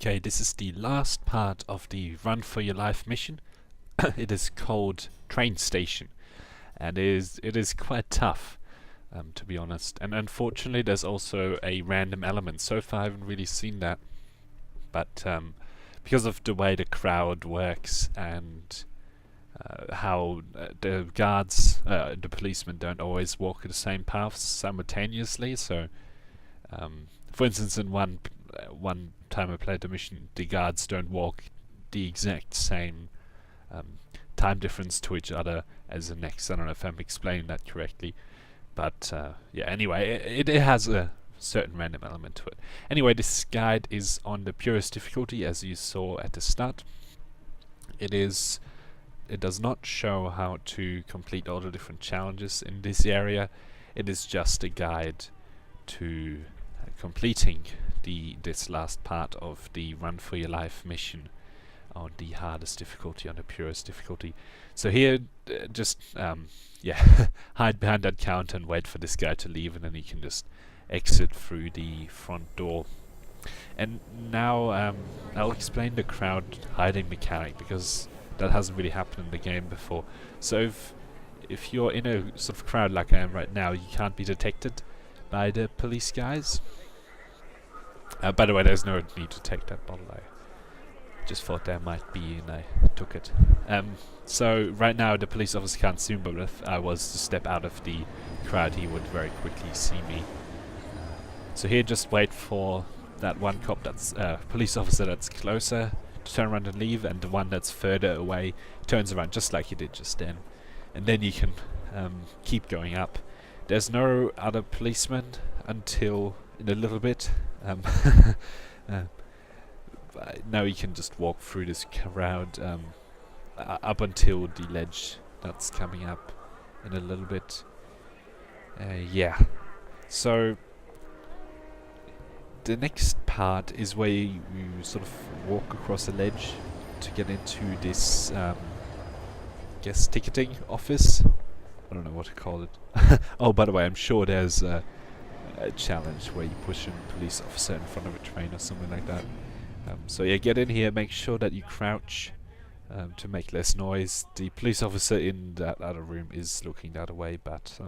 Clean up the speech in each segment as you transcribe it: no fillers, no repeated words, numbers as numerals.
Okay, this is the last part of the Run for Your Life mission. It is called Train Station, and it is quite tough, to be honest. And unfortunately, there's also a random element. So far, I haven't really seen that, but because of the way the crowd works and how the guards, the policemen, don't always walk the same paths simultaneously. So, for instance, in one time I played the mission, the guards don't walk the exact same time difference to each other as the next. I don't know if I'm explaining that correctly, but yeah. Anyway, it has a certain random element to it. Anyway, this guide is on the purest difficulty, as you saw at the start. It does not show how to complete all the different challenges in this area. It is just a guide to completing this last part of the Run for Your Life mission on the hardest difficulty, on the purest difficulty. So here, just yeah, hide behind that counter and wait for this guy to leave, and then you can just exit through the front door. And now I'll explain the crowd hiding mechanic, because that hasn't really happened in the game before. So if you're in a sort of crowd like I am right now, you can't be detected by the police guys. By the way, there's no need to take that bottle. I just thought there might be, and I took it. So right now the police officer can't see me, but if I was to step out of the crowd, he would very quickly see me. So here, just wait for that one cop, that's police officer that's closer, to turn around and leave, and the one that's further away turns around, just like he did just then. And then you can keep going up. There's no other policeman until in a little bit. Now you can just walk through this crowd up until the ledge that's coming up in a little bit. Yeah. So the next part is where you sort of walk across a ledge to get into this guess ticketing office. I don't know what to call it. Oh, by the way, I'm sure there's a challenge where you push a police officer in front of a train or something like that. So yeah, get in here, make sure that you crouch to make less noise. The police officer in that other room is looking the other way, but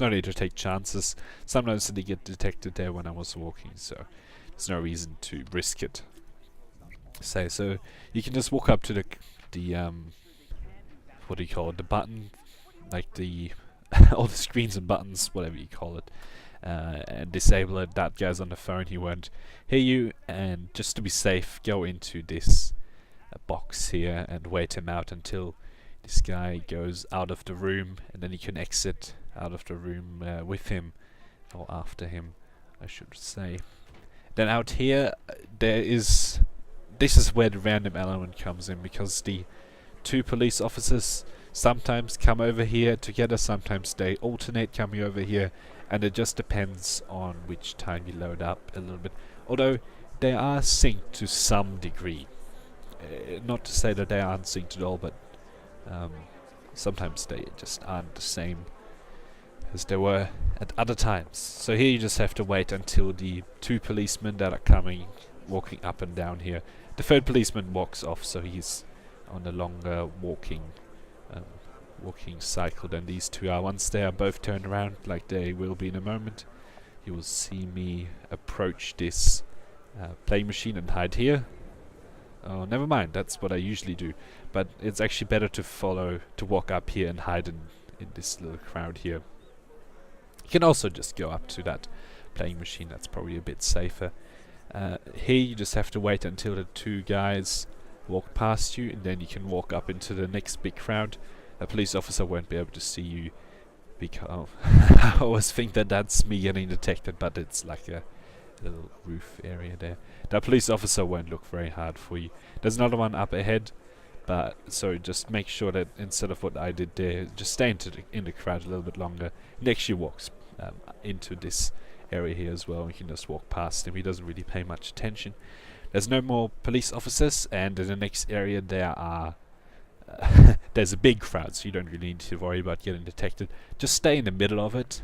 no need to take chances. Sometimes they get detected there when I was walking, so there's no reason to risk it. So you can just walk up to the what do you call it, the button, like the all the screens and buttons, whatever you call it, and disable it. That guy's on the phone, he won't hear you, and just to be safe, go into this box here and wait him out until this guy goes out of the room, and then you can exit out of the room with him, or after him, I should say. Then out here, this is where the random element comes in, because the two police officers sometimes come over here together, sometimes they alternate coming over here, and it just depends on which time you load up a little bit. Although they are synced to some degree. Not to say that they aren't synced at all, but sometimes they just aren't the same as they were at other times. So here you just have to wait until the two policemen that are coming, walking up and down here. The third policeman walks off, so he's on a longer walking cycle than these two are. Once they are both turned around, like they will be in a moment, you will see me approach this playing machine and hide here. Oh, never mind, that's what I usually do. But it's actually better to walk up here and hide in this little crowd here. You can also just go up to that playing machine, that's probably a bit safer. Here you just have to wait until the two guys walk past you, and then you can walk up into the next big crowd. A police officer won't be able to see you, because I always think that that's me getting detected, but it's like a little roof area there. That police officer won't look very hard for you. There's another one up ahead, but so just make sure that instead of what I did there, just stay in the crowd a little bit longer. He actually walks into this area here as well. You can just walk past him. He doesn't really pay much attention. There's no more police officers, and in the next area there are there's a big crowd, so you don't really need to worry about getting detected. Just stay in the middle of it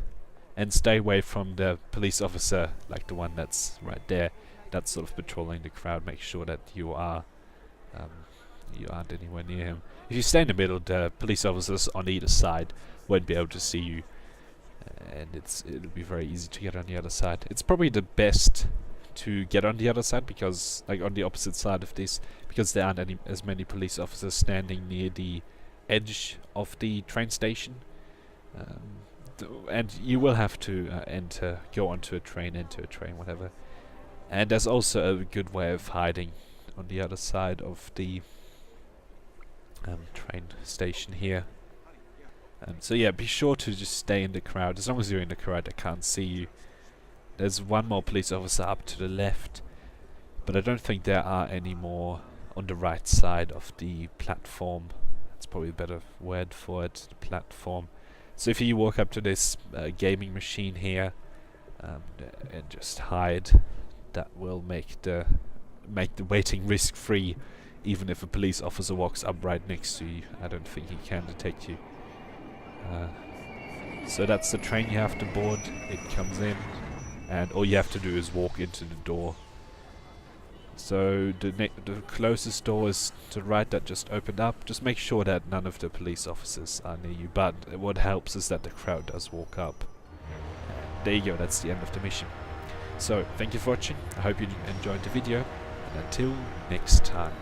and stay away from the police officer, like the one that's right there, that's sort of patrolling the crowd. Make sure that you are you aren't anywhere near him. If you stay in the middle, the police officers on either side won't be able to see you, and it'll be very easy to get on the other side. It's probably the best to get on the other side, because like on the opposite side of this, because there aren't as many police officers standing near the edge of the train station, and you will have to go onto a train, enter a train, whatever. And there's also a good way of hiding on the other side of the train station here. So yeah, be sure to just stay in the crowd. As long as you're in the crowd, they can't see you. There's one more police officer up to the left, but I don't think there are any more on the right side of the platform. That's probably a better word for it, the platform. So if you walk up to this gaming machine here and just hide, that will make the waiting risk-free. Even if a police officer walks up right next to you, I don't think he can detect you. So that's the train you have to board. It comes in, and all you have to do is walk into the door. So the closest door is to the right, that just opened up. Just make sure that none of the police officers are near you, but what helps is that the crowd does walk up. There you go, that's the end of the mission. So thank you for watching, I hope you enjoyed the video, and until next time.